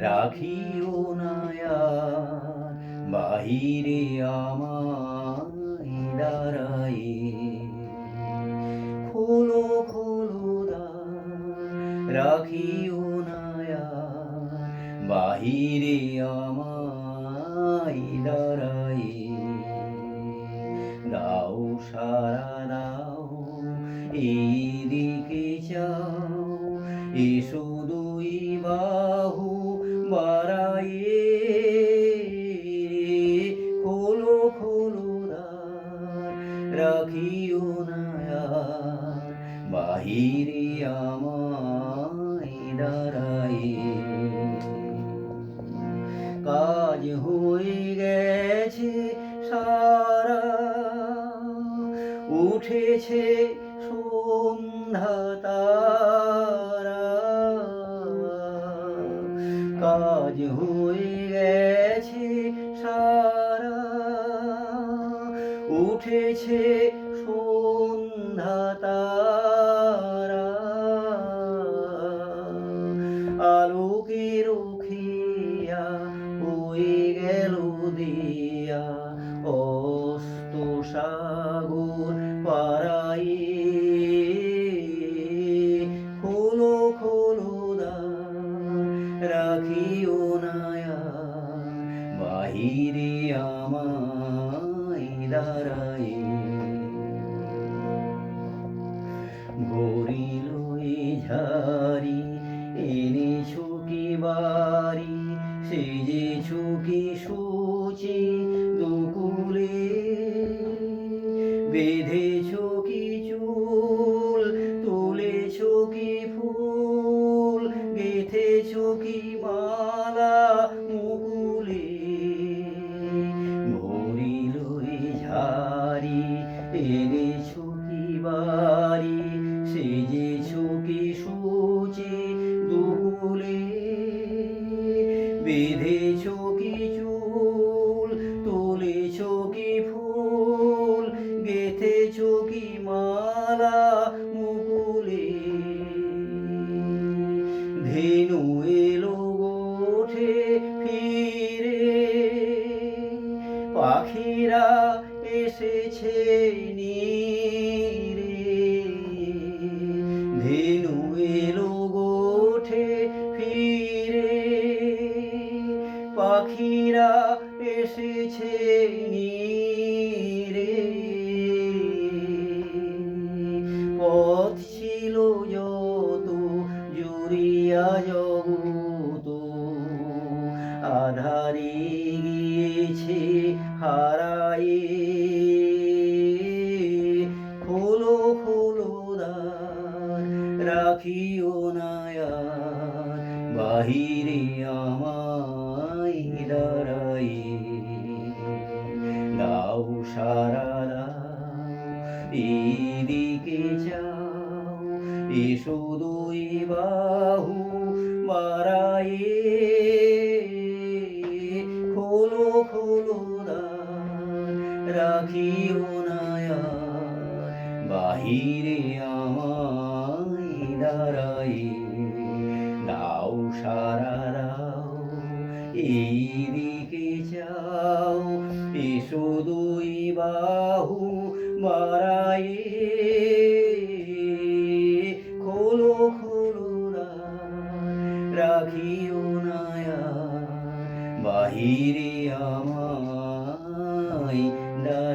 রাখিও না আর বাহিরে আমায় দাঁড়ায়ে। খোলো খোলো দ্বার, রাখিও না আর বাহিরে আমায় দাঁড়ায়ে। দাও সারা দাও, এইদিকে চাও, এসো দুই বাহু বাড়ায়ে। খোলো খোলো দ্বার, রাখিও না আর বাহিরে আমায় দাঁড়ায়ে। কাজ হয়ে গেছে সারা, উঠেছে সন্ধ্যা তারা। কাজ হয়ে গেছে সারা, উঠেছে সন্ধ্যা তারা। আলোকের খেয়া হয়ে গেল দিয়া, অস্ত সাগর পাড়ায়ে। খোলো খোলো দ্বার, রাখিও না আর বাহিরে আমায় দাঁড়ায়ে। ভরিল এই ঝাড়ি, এনেছো কি বাড়ি, সেজেছো কি সূচি দুকুলে। বেঁধেছো কি চুল, তুলেছো কি ফুল, গেঁথেছো কি মালা মুকুলে। ভরিল এই ঝাড়ি, এনেছো কি বাড়ি, সেজেছো কি সূচি দুকুলে। বেঁধেছো কি চুল, তুলেছো কি ফুল, গেঁথেছো কি মালা মুকুলে। ধেনু এলো গোঠে ফিরে, পাখিরা এসেছে নীরে। ধেনু এলো গোঠে ফিরে, পাখিরা এসেছে নীরে। পথ ছিল যত জুড়িয়া জগত, আধারে গিয়েছে হারায়ে। খোলো খোলো দ্বার, রাখিও না আর বাহিরে আমায় দাঁড়ায়ে। দাও সারা দাও, এইদিকে চাও, এসো দুই বাহু বাড়ায়ে। খোলো খোলো দ্বার, রাখিও না আর বাহিরে আমায় দাঁড়ায়ে। দাও সারা দাও, এইদিকে চাও, এসো দুই বাহু বাড়ায়ে। খোলো খোলো দ্বার, রাখিও না আর বাহিরে আমায় দাঁড়ায়ে।